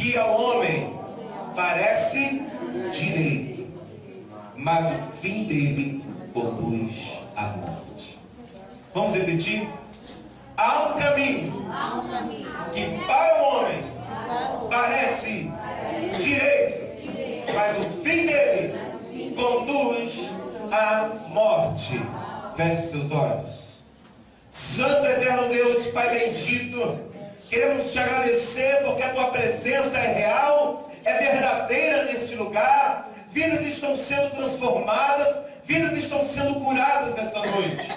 que ao homem parece direito, mas o fim dele conduz à morte. Vamos repetir? Há um caminho que para o homem parece direito, mas o fim dele conduz à morte. Feche seus olhos. Santo eterno Deus, Pai bendito, queremos te agradecer porque a tua presença é real, é verdadeira neste lugar. Vidas estão sendo transformadas, vidas estão sendo curadas nesta noite.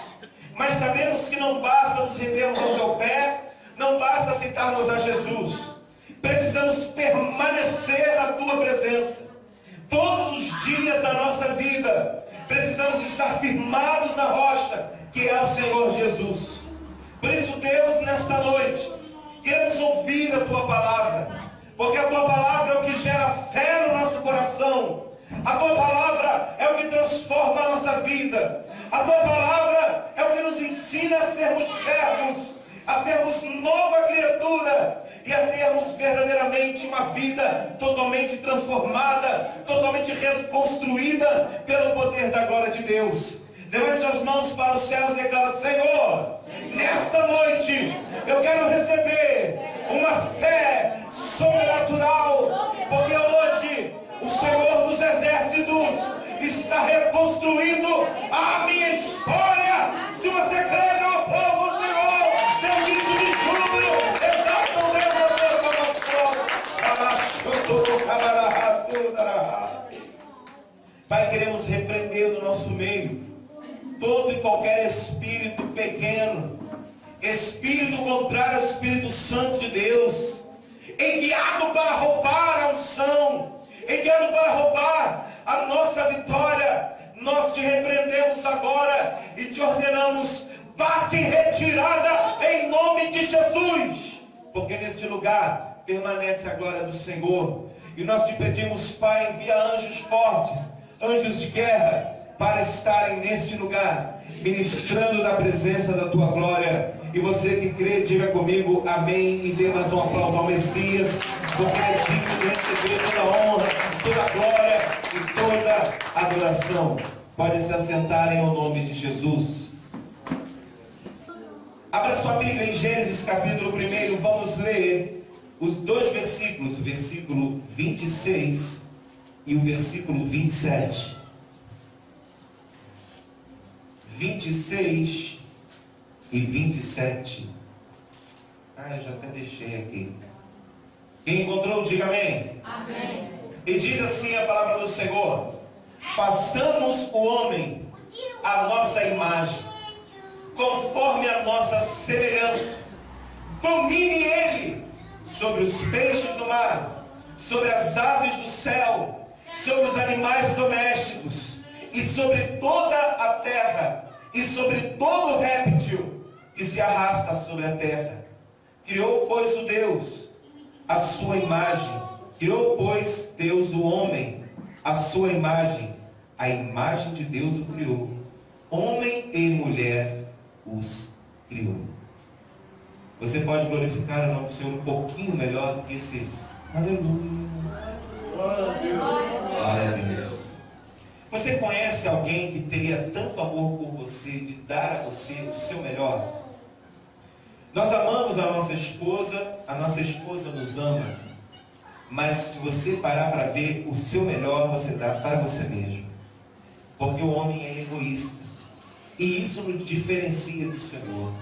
Mas sabemos que não basta nos rendermos ao teu pé, não basta aceitarmos a Jesus. Precisamos permanecer na tua presença. Todos os dias da nossa vida, precisamos estar firmados na rocha, que é o Senhor Jesus. Por isso, Deus, nesta noite, queremos ouvir a tua palavra, porque a tua palavra é o que gera fé no nosso coração. A tua palavra é o que transforma a nossa vida. A tua palavra é o que nos ensina a sermos servos, a sermos nova criatura e a termos verdadeiramente uma vida totalmente transformada, totalmente reconstruída pelo poder da glória de Deus. Levante suas mãos para os céus e declara: Senhor, nesta noite eu quero receber uma fé sobrenatural, porque hoje o Senhor dos Exércitos está reconstruindo a minha história. Se você crê, meu povo, o Senhor, seu grito de júbilo, exalta o Deus da nossa. Pai, queremos repreender no nosso meio todo e qualquer espírito pequeno, espírito contrário ao Espírito Santo de Deus, enviado para roubar a unção, enviado para roubar a nossa vitória. Nós te repreendemos agora e te ordenamos: bate em retirada em nome de Jesus, porque neste lugar permanece a glória do Senhor. E nós te pedimos, Pai, envia anjos fortes, anjos de guerra, para estarem neste lugar, ministrando da presença da tua glória. E você que crê, diga comigo amém, e dê mais um aplauso ao Messias, porque é digno de receber toda a honra, toda a glória e toda a adoração. Pode se assentarem ao nome de Jesus. Abra sua Bíblia em Gênesis capítulo 1, vamos ler os dois versículos, o versículo 26 e o versículo 27. 26 e 27. Eu já até deixei aqui. Quem encontrou, diga amém. Amém. E diz assim a palavra do Senhor: façamos o homem a nossa imagem, conforme a nossa semelhança. Domine ele sobre os peixes do mar, sobre as aves do céu, sobre os animais domésticos, e sobre toda a terra, e sobre todo réptil que se arrasta sobre a terra. Criou, pois, o Deus a sua imagem. Criou, pois, Deus o homem a sua imagem. A imagem de Deus o criou. Homem e mulher os criou. Você pode glorificar o nome do Senhor um pouquinho melhor do que esse aleluia. Glória a Deus. Glória a Deus. Você conhece alguém que teria tanto amor por você, de dar a você o seu melhor? Nós amamos a nossa esposa nos ama, mas se você parar para ver, o seu melhor você dá para você mesmo, porque o homem é egoísta, e isso nos diferencia do Senhor,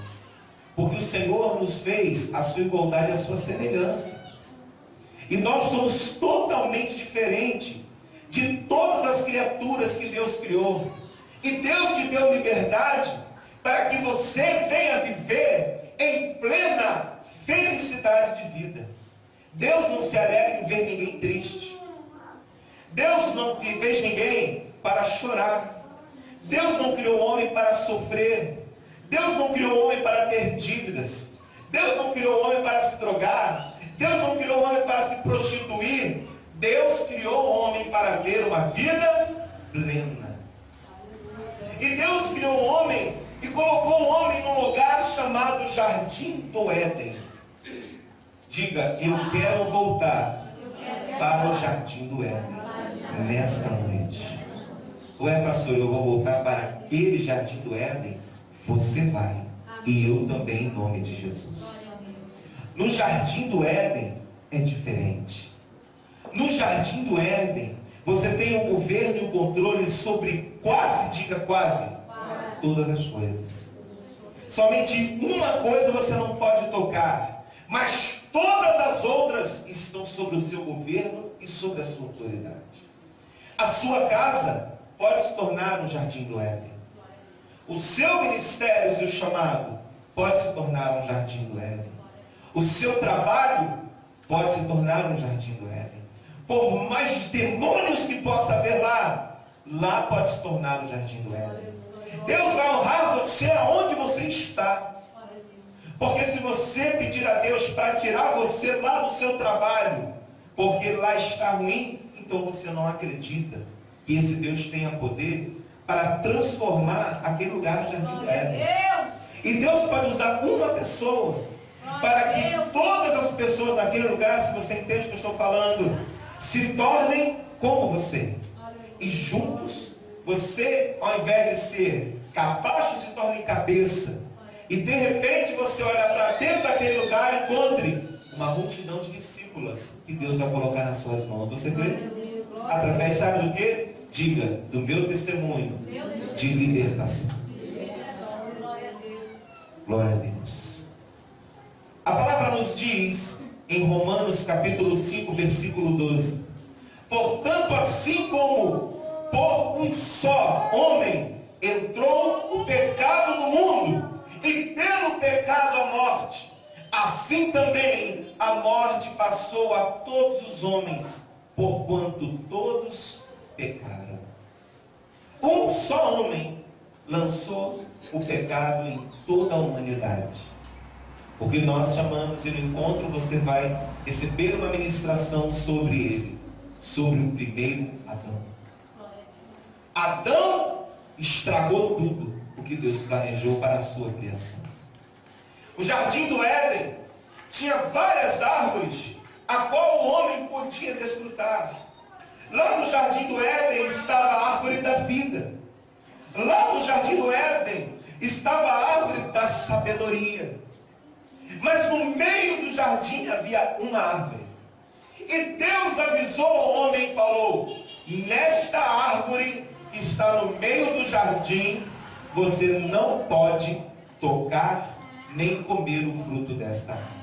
porque o Senhor nos fez a sua igualdade, a sua semelhança, e nós somos totalmente diferentes de todas as criaturas que Deus criou. E Deus te deu liberdade para que você venha viver em plena felicidade de vida. Deus não se alegra em ver ninguém triste. Deus não fez ninguém para chorar. Deus não criou o homem para sofrer. Deus não criou o homem para ter dívidas. Deus não criou o homem para se drogar. Deus não criou o homem para se prostituir. Deus criou o homem para ter uma vida plena. E Deus criou o homem e colocou o homem num lugar chamado Jardim do Éden. Diga: eu quero voltar para o jardim do Éden nesta noite. Ué, pastor, eu vou voltar para aquele jardim do Éden? Você vai, e eu também, em nome de Jesus. No jardim do Éden é diferente. No jardim do Éden, você tem o governo e o controle sobre quase, diga quase, todas as coisas. Somente uma coisa você não pode tocar, mas todas as outras estão sobre o seu governo e sobre a sua autoridade. A sua casa pode se tornar um jardim do Éden. O seu ministério, o seu chamado, pode se tornar um jardim do Éden. O seu trabalho pode se tornar um jardim do Éden. Por mais demônios que possa haver lá, lá pode se tornar um jardim do Éden. Deus vai honrar você aonde você está. Porque se você pedir a Deus para tirar você lá do seu trabalho, porque lá está ruim, então você não acredita que esse Deus tenha poder para transformar aquele lugar no jardim do Éden. E Deus pode usar uma pessoa para que todas as pessoas naquele lugar, se você entende o que eu estou falando, se tornem como você. E juntos, você, ao invés de ser capacho, se torne cabeça. E de repente você olha para dentro daquele lugar e encontre uma multidão de discípulas que Deus vai colocar nas suas mãos. Você crê? Através, sabe do quê? Diga, do meu testemunho de libertação. Glória a Deus. A palavra nos diz, em Romanos capítulo 5, versículo 12: portanto, assim como por um só homem entrou o pecado no mundo, e pelo pecado a morte, assim também a morte passou a todos os homens, porquanto todos pecaram. Um só homem lançou o pecado em toda a humanidade. O que nós chamamos, e no encontro você vai receber uma ministração sobre ele, sobre o primeiro Adão. Adão estragou tudo o que Deus planejou para a sua criação. O jardim do Éden tinha várias árvores a qual o homem podia desfrutar. Lá no jardim do Éden estava a árvore da vida. Lá no jardim do Éden estava a árvore da sabedoria. Mas no meio do jardim havia uma árvore. E Deus avisou ao homem e falou: nesta árvore que está no meio do jardim, você não pode tocar nem comer o fruto desta árvore.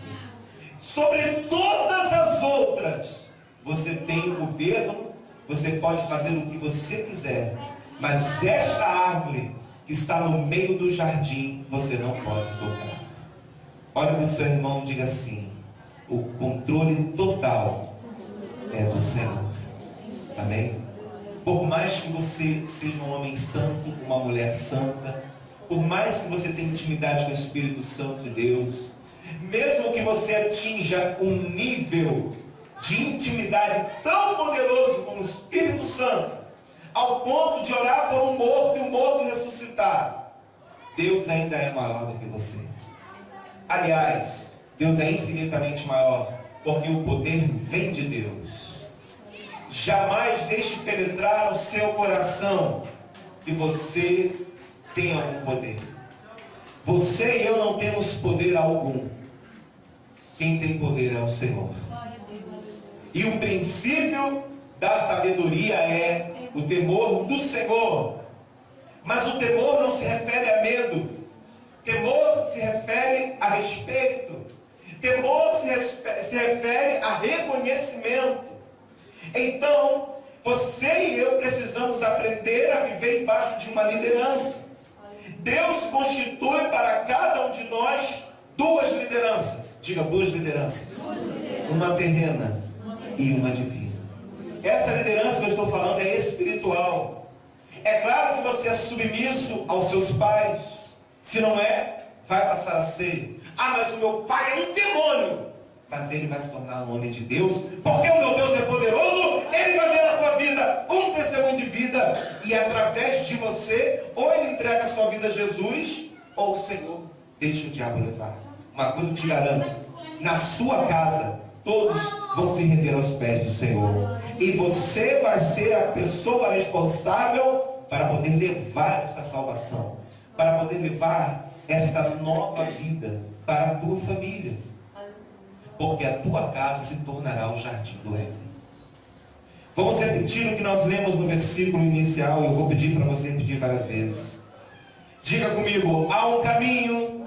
Sobre todas as outras, você tem o governo, você pode fazer o que você quiser. Mas esta árvore que está no meio do jardim, você não pode tocar. Olha para o seu irmão e diga assim: o controle total é do Senhor. Amém? Por mais que você seja um homem santo, uma mulher santa, por mais que você tenha intimidade com o Espírito Santo de Deus, mesmo que você atinja um nível de intimidade tão poderoso com o Espírito Santo, ao ponto de orar por um morto e o morto ressuscitar, Deus ainda é maior do que você. Aliás, Deus é infinitamente maior, porque o poder vem de Deus. Jamais deixe penetrar no seu coração que você tem algum poder. Você e eu não temos poder algum. Quem tem poder é o Senhor. E o princípio da sabedoria é o temor do Senhor. Mas o temor não se refere a medo. Temor se refere a respeito. Temor se refere a reconhecimento. Então, você e eu precisamos aprender a viver embaixo de uma liderança. Deus constitui para cada um de nós duas lideranças. Diga, duas lideranças. Uma terrena e uma divina. Essa liderança que eu estou falando é espiritual. É claro que você é submisso aos seus pais. Se não é, vai passar a ser. Ah, mas o meu pai é um demônio. Mas ele vai se tornar um homem de Deus, porque o meu Deus é poderoso. Ele vai ver na tua vida um testemunho de vida, e através de você, ou ele entrega a sua vida a Jesus, ou o Senhor deixa o diabo levar. Uma coisa eu te garanto: na sua casa todos vão se render aos pés do Senhor. E você vai ser a pessoa responsável para poder levar esta salvação, para poder levar esta nova vida para a tua família. Porque a tua casa se tornará o jardim do Éden. Vamos repetir o que nós lemos no versículo inicial. Eu vou pedir para você repetir várias vezes. Diga comigo: há um caminho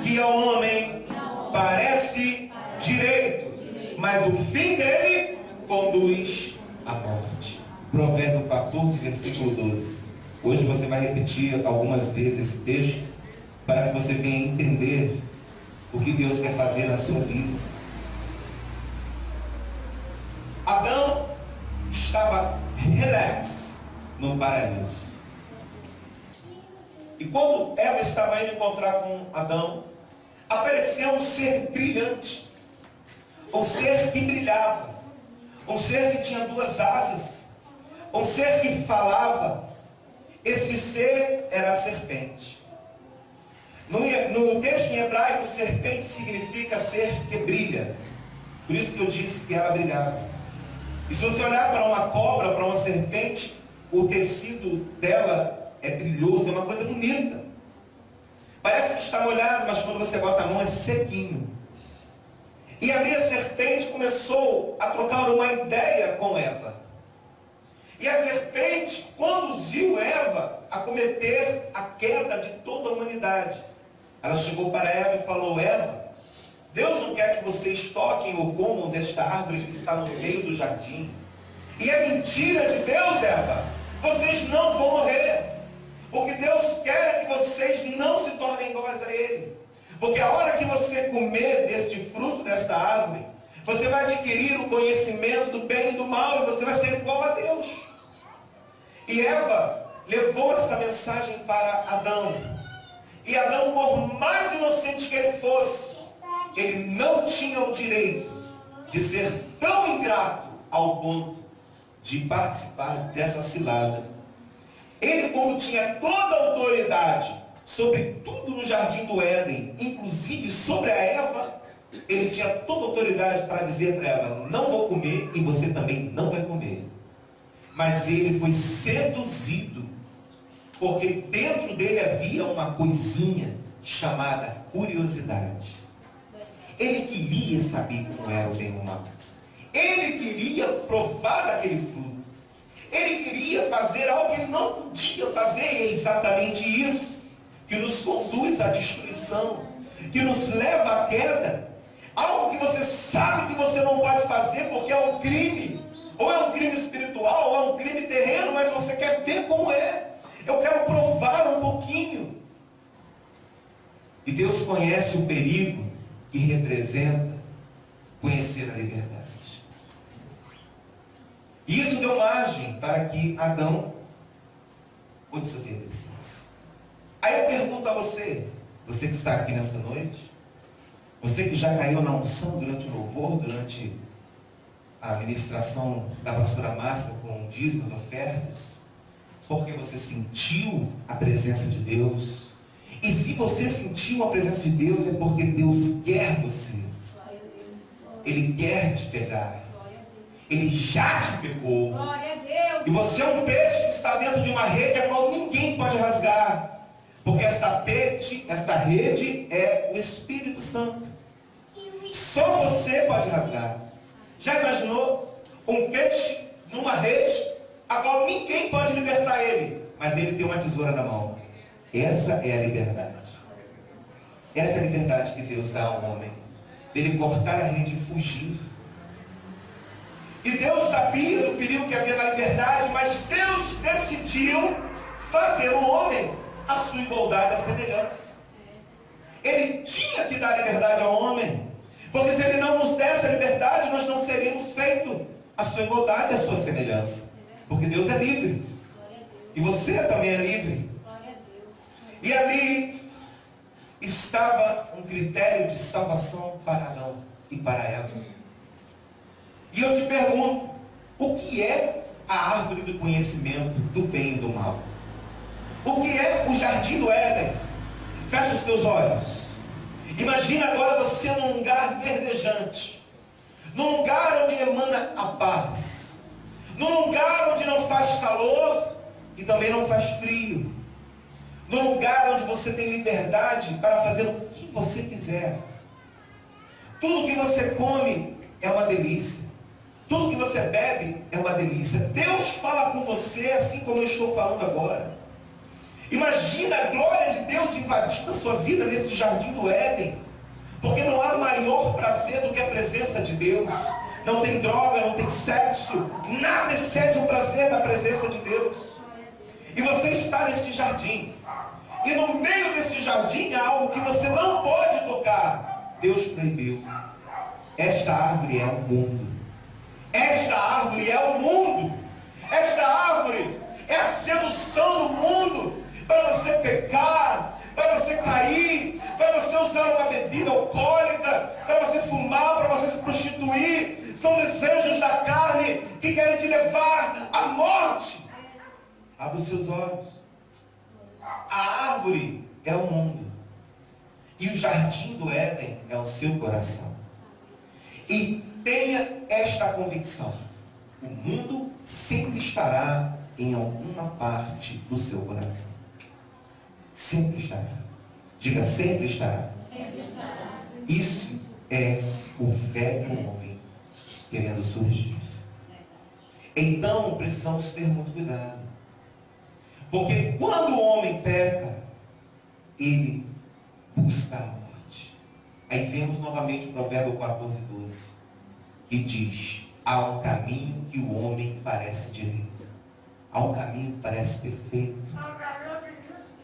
que ao homem parece direito, mas o fim dele conduz à morte. Provérbio 14, versículo 12. Hoje você vai repetir algumas vezes esse texto para que você venha entender o que Deus quer fazer na sua vida. Adão estava relax no paraíso. E quando Eva estava indo encontrar com Adão, apareceu um ser brilhante, um ser que brilhava, um ser que tinha duas asas, um ser que falava. Este ser era a serpente. No texto em hebraico, serpente significa ser que brilha. Por isso que eu disse que ela brilhava. E se você olhar para uma cobra, para uma serpente, o tecido dela é brilhoso, é uma coisa bonita. Parece que está molhado, mas quando você bota a mão é sequinho. E ali a serpente começou a trocar uma ideia com Eva. E a serpente conduziu Eva a cometer a queda de toda a humanidade. Ela chegou para Eva e falou: Eva, Deus não quer que vocês toquem ou comam desta árvore que está no meio do jardim. E é mentira de Deus, Eva. Vocês não vão morrer. O que Deus quer é que vocês não se tornem iguais a Ele. Porque a hora que você comer deste fruto, desta árvore, você vai adquirir o conhecimento do bem e do mal, e você vai ser igual a Deus. E Eva levou essa mensagem para Adão. E Adão, por mais inocente que ele fosse, ele não tinha o direito de ser tão ingrato ao ponto de participar dessa cilada. Ele, como tinha toda a autoridade sobre tudo no jardim do Éden, inclusive sobre a Eva, ele tinha toda a autoridade para dizer para ela: não vou comer e você também não vai comer. Mas ele foi seduzido, porque dentro dele havia uma coisinha chamada curiosidade. Ele queria saber como era o bem e o mal. Ele queria provar daquele fruto. Ele queria fazer algo que ele não podia fazer. E é exatamente isso que nos conduz à destruição, que nos leva à queda. Algo que você sabe que você não pode fazer porque é um crime. Ou é um crime espiritual, ou é um crime terreno, mas você quer ver como é. Eu quero provar um pouquinho. E Deus conhece o perigo que representa conhecer a liberdade. E isso deu margem para que Adão desobedecesse. Aí eu pergunto a você, você que está aqui nesta noite, você que já caiu na unção durante o louvor, durante a ministração da pastora Márcia com dízimos, ofertas, porque você sentiu a presença de Deus. E se você sentiu a presença de Deus, é porque Deus quer você. Ele quer te pegar. Ele já te pegou. E você é um peixe que está dentro de uma rede a qual ninguém pode rasgar. Porque esta rede é o Espírito Santo. Só você pode rasgar. Já imaginou um peixe numa rede a qual ninguém pode libertar ele, mas ele tem uma tesoura na mão? Essa é a liberdade. Essa é a liberdade que Deus dá ao homem. Dele cortar a rede e fugir. E Deus sabia do perigo que havia na liberdade, mas Deus decidiu fazer o homem a sua igualdade, a semelhança. Ele tinha que dar liberdade ao homem, porque se ele não nos desse a liberdade, nós não seríamos feitos a sua igualdade, a sua semelhança. Porque Deus é livre. E você também é livre. E ali estava um critério de salvação para Adão e para Eva. E eu te pergunto, o que é a árvore do conhecimento do bem e do mal? O que é o jardim do Éden? Fecha os teus olhos. Imagina agora você num lugar verdejante, num lugar onde emana a paz, num lugar onde não faz calor e também não faz frio, num lugar onde você tem liberdade para fazer o que você quiser. Tudo que você come é uma delícia, tudo que você bebe é uma delícia. Deus fala com você assim como eu estou falando agora. Imagina a glória de Deus invadindo a sua vida nesse jardim do Éden, porque não há maior prazer do que a presença de Deus. Não tem droga, não tem sexo, nada excede o prazer da presença de Deus. E você está nesse jardim, e no meio desse jardim há algo que você não pode tocar. Deus proibiu. Esta árvore é o mundo. Esta árvore é o mundo. Esta árvore é a sedução do mundo, para você pecar, para você cair, para você usar uma bebida alcoólica, para você fumar, para você se prostituir. São desejos da carne que querem te levar à morte. Abra os seus olhos. A árvore é o mundo, e o jardim do Éden é o seu coração. E tenha esta convicção: o mundo sempre estará em alguma parte do seu coração. Sempre estará. Diga, sempre estará. Sempre estará. Isso é o velho homem querendo surgir. Então precisamos ter muito cuidado, porque quando o homem peca, ele busca a morte. Aí vemos novamente o provérbio 14:12, que diz: há um caminho que o homem parece direito, há um caminho que parece perfeito,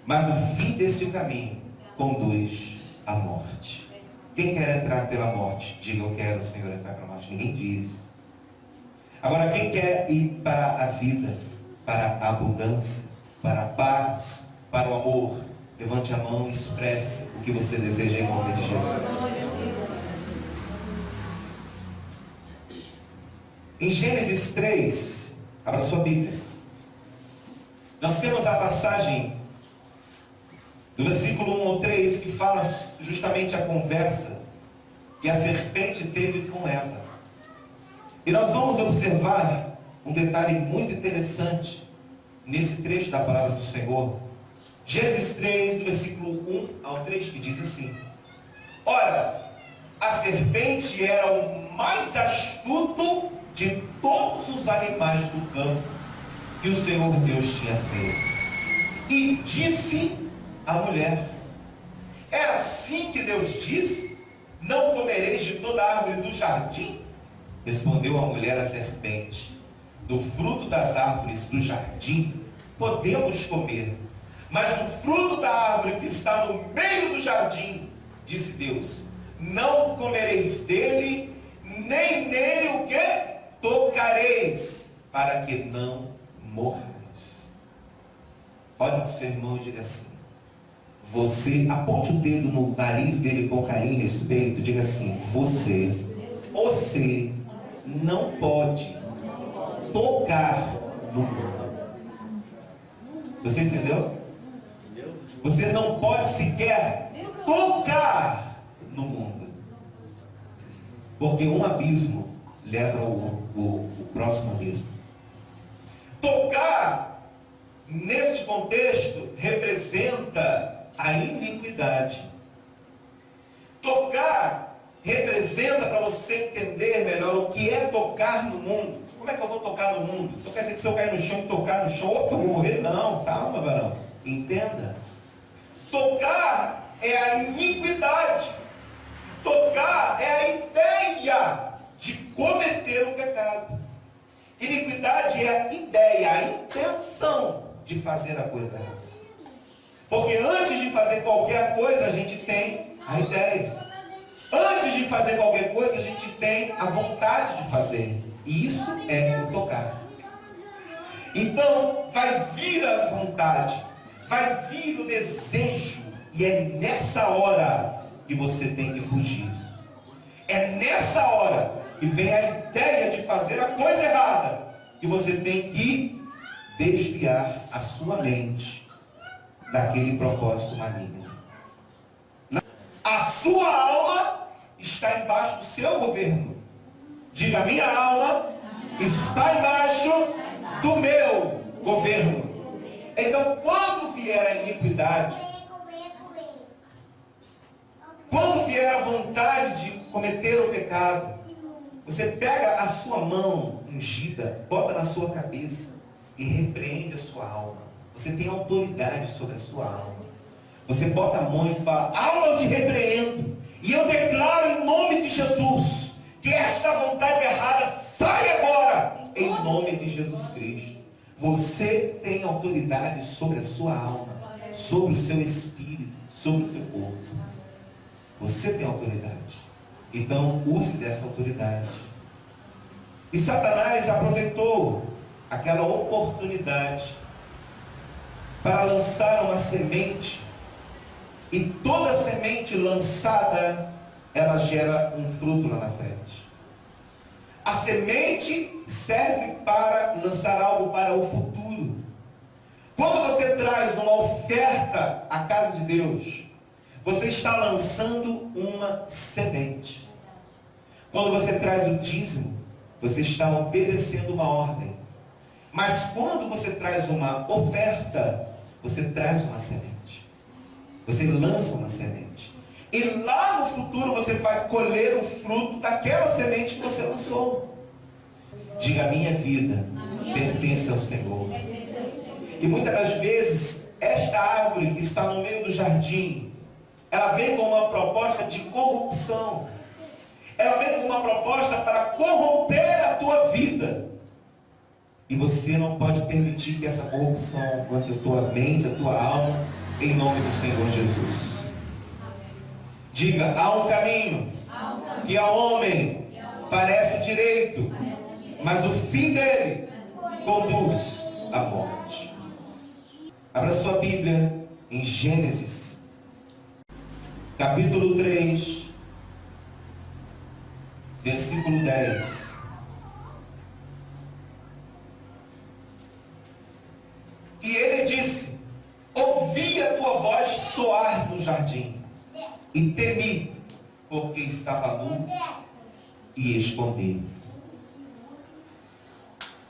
mas o fim desse caminho conduz à morte. Quem quer entrar pela morte? Diga, eu quero, Senhor, entrar pela morte. Ninguém diz. Agora, quem quer ir para a vida, para a abundância, para a paz, para o amor, levante a mão e expresse o que você deseja em nome de Jesus. Em Gênesis 3, abra sua Bíblia, nós temos a passagem do versículo 1 ao 3, que fala justamente a conversa que a serpente teve com Eva. E nós vamos observar um detalhe muito interessante nesse trecho da palavra do Senhor. Gênesis 3, do versículo 1 ao 3, que diz assim: ora, a serpente era o mais astuto de todos os animais do campo que o Senhor Deus tinha feito. E disse a mulher: é assim que Deus disse: não comereis de toda árvore do jardim? Respondeu a mulher à serpente: do fruto das árvores do jardim podemos comer, mas do fruto da árvore que está no meio do jardim, disse Deus, não comereis dele, nem nele o que? Tocareis, para que não morrais. Olha para o seu irmão e diga assim: você, aponte o dedo no nariz dele com carinho e respeito, diga assim: você não pode tocar no mundo. Você entendeu? Você não pode sequer tocar no mundo, porque um abismo leva o próximo abismo. Tocar, nesse contexto, representa a iniquidade. Tocar representa, para você entender melhor o que é tocar no mundo. Como é que eu vou tocar no mundo? Então quer dizer que se eu cair no chão e tocar no chão, opa, eu vou morrer? Não, calma, varão. Entenda. Tocar é a iniquidade. Tocar é a ideia de cometer o pecado. Iniquidade é a ideia, a intenção de fazer a coisa errada. Porque antes de fazer qualquer coisa, a gente tem a ideia. Antes de fazer qualquer coisa, a gente tem a vontade de fazer. E isso é o tocar. Então, vai vir a vontade, vai vir o desejo, e é nessa hora que você tem que fugir. É nessa hora que vem a ideia de fazer a coisa errada, que você tem que desviar a sua mente daquele propósito maligno. A sua alma está embaixo do seu governo. Diga, minha alma está embaixo do meu governo. Então, quando vier a iniquidade, quando vier a vontade de cometer o pecado, você pega a sua mão ungida, bota na sua cabeça e repreende a sua alma. Você tem autoridade sobre a sua alma. Você bota a mão e fala, alma, eu te repreendo. E eu declaro em nome de Jesus, que esta vontade errada sai agora, em nome de Jesus Cristo. Você tem autoridade sobre a sua alma, sobre o seu espírito, sobre o seu corpo. Você tem autoridade. Então, use dessa autoridade. E Satanás aproveitou aquela oportunidade para lançar uma semente. E toda semente lançada, ela gera um fruto lá na frente. A semente serve para lançar algo para o futuro. Quando você traz uma oferta à casa de Deus, você está lançando uma semente. Quando você traz o dízimo, você está obedecendo uma ordem. Mas quando você traz uma oferta, você traz uma semente. Você lança uma semente. E lá no futuro você vai colher o fruto daquela semente que você lançou. Diga, a minha vida pertence ao Senhor. E muitas das vezes, esta árvore que está no meio do jardim, ela vem com uma proposta de corrupção. Ela vem com uma proposta para corromper a tua vida. E você não pode permitir que essa corrupção alcance a tua mente, a tua alma, em nome do Senhor Jesus. Diga, há um caminho que ao homem parece direito, mas o fim dele conduz à morte. Abra sua Bíblia em Gênesis, capítulo 3, versículo 10. E ele disse, ouvi a tua voz soar no jardim, e temi, porque estava nu e escondi.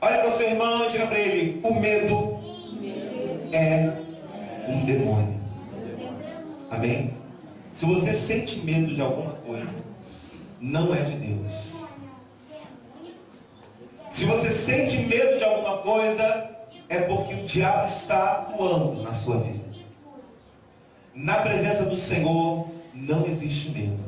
Olha para o seu irmão e diga para ele, o medo é um demônio. Amém? Se você sente medo de alguma coisa, não é de Deus. Se você sente medo de alguma coisa, é porque o diabo está atuando na sua vida. Na presença do Senhor não existe medo.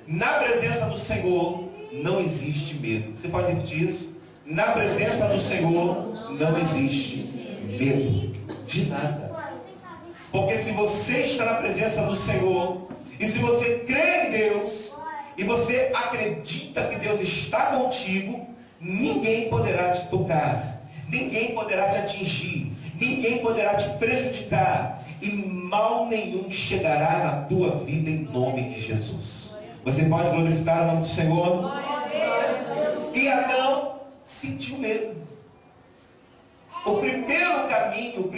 Na presença do Senhor não existe medo. Você pode repetir isso? Na presença do Senhor não existe medo de nada. Porque se você está na presença do Senhor, e se você crê em Deus, e você acredita que Deus está contigo, ninguém poderá te tocar, ninguém poderá te atingir, ninguém poderá te prejudicar, e mal nenhum chegará na tua vida em nome de Jesus. Você pode glorificar o nome do Senhor? E Adão sentiu medo. O primeiro caminho,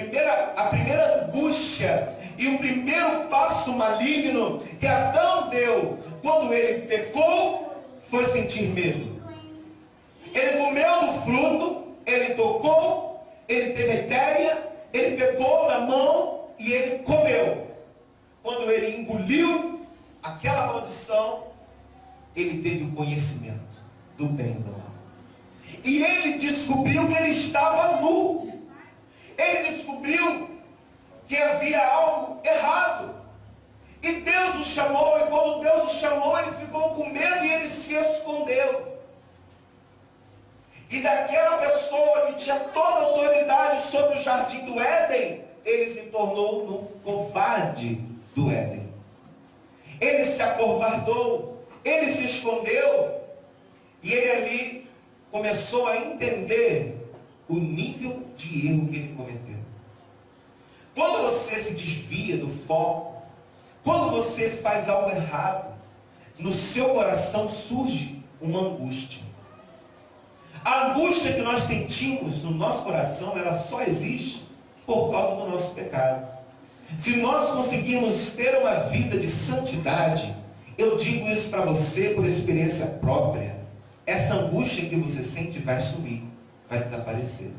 a primeira angústia e o primeiro passo maligno que Adão deu quando ele pecou foi sentir medo. Ele comeu do fruto, ele tocou, ele teve a ideia, ele pegou na mão e ele comeu. Quando ele engoliu aquela maldição, ele teve o conhecimento do bem e do mal. E ele descobriu que ele estava nu. Ele descobriu que havia algo errado. E Deus o chamou, e quando Deus o chamou, ele ficou com medo e ele se escondeu. E daquela pessoa que tinha toda a autoridade sobre o jardim do Éden, ele se tornou no covarde do Éden. Ele se acovardou, ele se escondeu, e ele ali começou a entender o nível de erro que ele cometeu. Quando você se desvia do foco, quando você faz algo errado, no seu coração surge uma angústia. A angústia que nós sentimos no nosso coração, ela só existe por causa do nosso pecado. Se nós conseguirmos ter uma vida de santidade, eu digo isso para você por experiência própria, essa angústia que você sente vai sumir, vai desaparecer.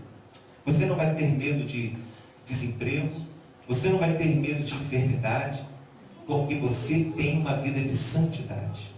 Você não vai ter medo de desemprego, você não vai ter medo de enfermidade, porque você tem uma vida de santidade.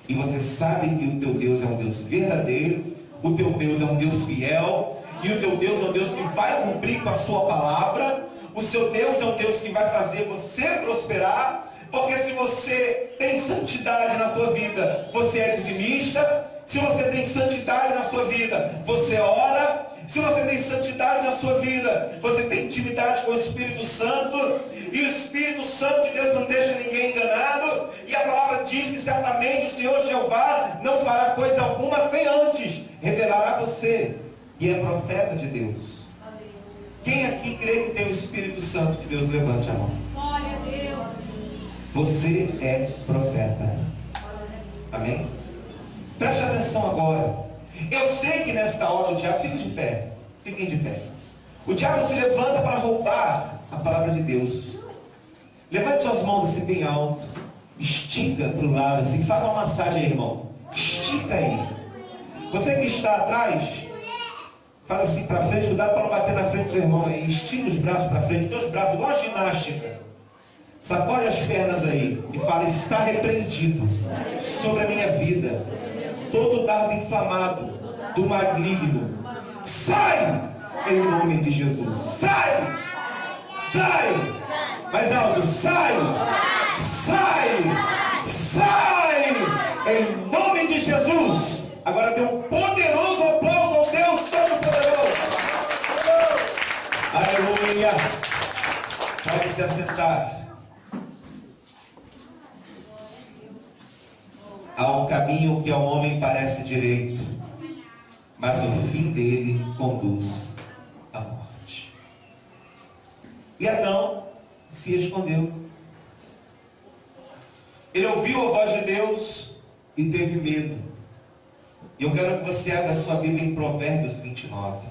E você sabe que o teu Deus é um Deus verdadeiro, o teu Deus é um Deus fiel, e o teu Deus é um Deus que vai cumprir com a sua palavra. O seu Deus é um Deus que vai fazer você prosperar, porque se você tem santidade na tua vida, você é dizimista. Se você tem santidade na sua vida, você ora. Se você tem santidade na sua vida, você tem intimidade com o Espírito Santo, e o Espírito Santo de Deus não deixa ninguém enganado, e a palavra diz que certamente o Senhor Jeová não fará coisa alguma sem antes revelar a você que é profeta de Deus. Quem aqui crê que tem o Espírito Santo de Deus, levante a mão. Glória a Deus. Você é profeta. Amém? Preste atenção agora. Eu sei que nesta hora o diabo, fique de pé, fiquem de pé. O diabo se levanta para roubar a palavra de Deus. Levante suas mãos assim bem alto, estica para o lado assim, faz uma massagem aí, irmão. Estica aí. Você que está atrás, faz assim para frente, cuidado para não bater na frente do seu irmão aí. Estica os braços para frente, dois braços, igual a ginástica. Sacode as pernas aí e fala: está repreendido sobre a minha vida todo dardo inflamado do maligno. Sai em nome de Jesus. Sai! Sai! Mais alto, sai! Sai! Sai! Em nome de Jesus. Agora dê um poderoso aplauso ao Deus Todo-Poderoso. Aleluia! Pode se assentar. Há um caminho que ao homem parece direito, mas o fim dele conduz à morte. E Adão se escondeu. Ele ouviu a voz de Deus e teve medo. E eu quero que você abra a sua Bíblia em Provérbios 29.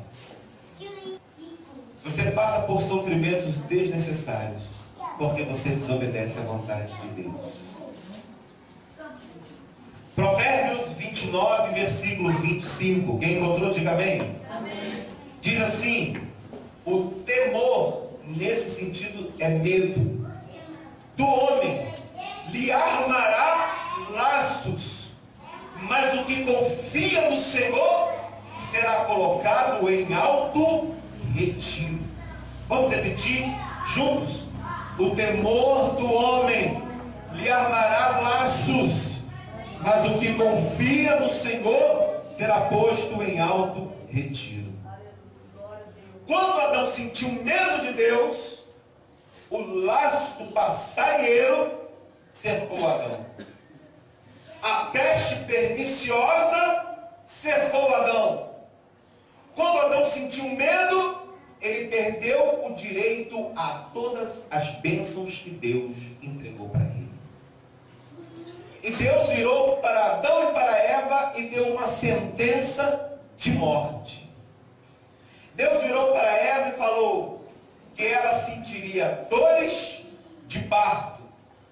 Você passa por sofrimentos desnecessários, porque você desobedece à vontade de Deus. Provérbios 29, versículo 25. Quem encontrou, diga amém. Amém. Diz assim: o temor, nesse sentido, é medo do homem, lhe armará laços, mas o que confia no Senhor será colocado em alto retiro. Vamos repetir juntos? O temor do homem lhe armará laços, mas o que confia no Senhor será posto em alto retiro. Quando Adão sentiu medo de Deus, o laço do passarinheiro cercou Adão. A peste perniciosa cercou Adão. Quando Adão sentiu medo, ele perdeu o direito a todas as bênçãos que Deus entregou para ele. E Deus virou para Adão e para Eva e deu uma sentença de morte. Deus virou para Eva e falou que ela sentiria dores de parto.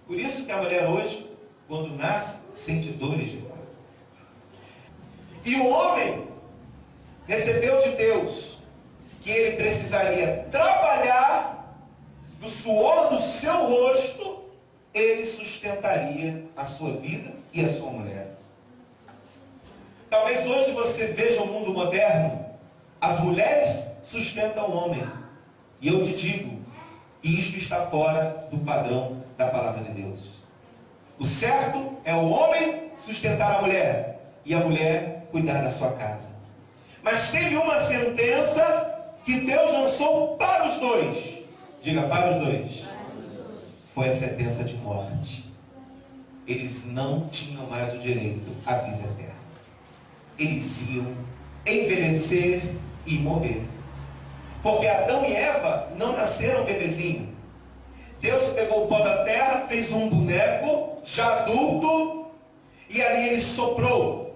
Por isso que a mulher hoje, quando nasce, sente dores de parto. E o homem recebeu de Deus que ele precisaria trabalhar do suor do seu rosto. Ele sustentaria a sua vida e a sua mulher. Talvez hoje você veja o mundo moderno, as mulheres sustentam o homem. E eu te digo, isto está fora do padrão da palavra de Deus. O certo é o homem sustentar a mulher e a mulher cuidar da sua casa. Mas teve uma sentença que Deus lançou para os dois. Diga, para os dois. Foi a sentença de morte. Eles não tinham mais o direito à vida eterna. Eles iam envelhecer e morrer. Porque Adão e Eva não nasceram bebezinho. Deus pegou o pó da terra, fez um boneco, já adulto, e ali ele soprou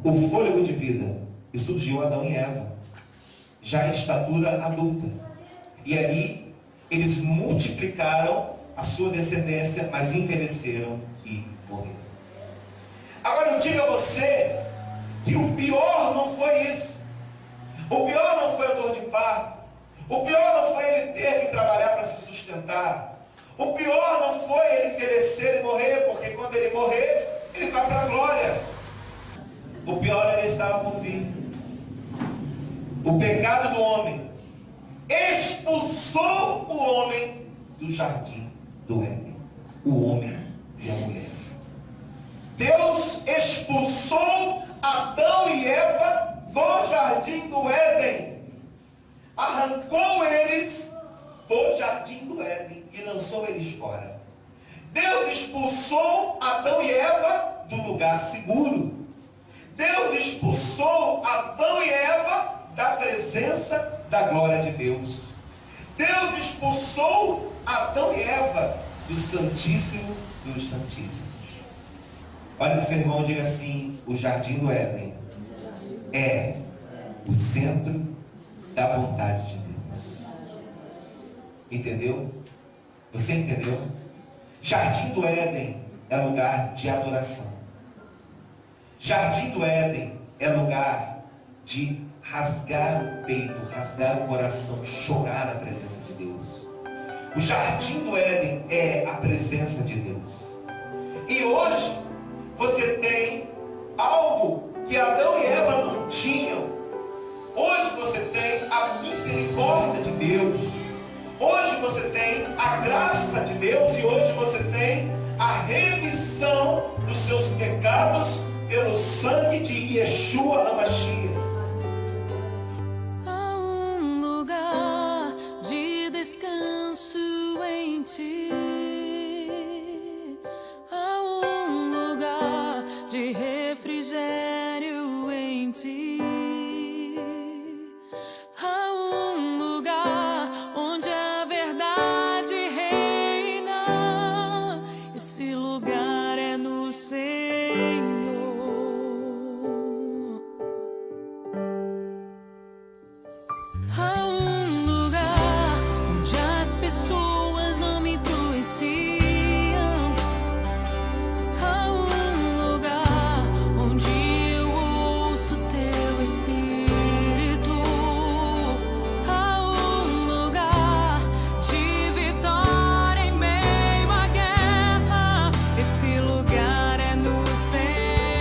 o fôlego de vida. E surgiu Adão e Eva, já em estatura adulta. E ali eles multiplicaram a sua descendência, mas envelheceram e morreram. Agora eu digo a você que o pior não foi isso. O pior não foi a dor de parto. O pior não foi ele ter que trabalhar para se sustentar. O pior não foi ele envelhecer e morrer, porque quando ele morrer, ele vai para a glória. O pior era ele estava por vir. O pecado do homem expulsou o homem do jardim do Éden. O homem e a mulher. Deus expulsou Adão e Eva do jardim do Éden. Arrancou eles do jardim do Éden e lançou eles fora. Deus expulsou Adão e Eva do lugar seguro. Deus expulsou Adão e Eva da presença da glória de Deus. Deus expulsou Adão e Eva do Santíssimo dos Santíssimos. Olha para o seu irmão e diga assim: o jardim do Éden é o centro da vontade de Deus. Entendeu? Você entendeu? Jardim do Éden é lugar de adoração. Jardim do Éden é lugar de rasgar o peito, rasgar o coração, chorar a presença de Deus. O jardim do Éden é a presença de Deus. E hoje você tem algo que Adão e Eva não tinham. Hoje você tem a misericórdia de Deus. Hoje você tem a graça de Deus. E hoje você tem a remissão dos seus pecados pelo sangue de Yeshua HaMashiach. Há um lugar de descanso em ti. Há um lugar de refrigério em ti. Há um lugar onde a verdade reina. Esse lugar é no Senhor. Há um lugar onde as pessoas não me influenciam. Há um lugar onde eu ouço teu Espírito. Há um lugar de vitória em meio à guerra. Esse lugar é no Senhor.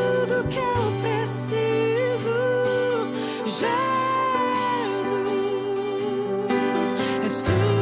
tudo que eu preciso. Jesus, és tu.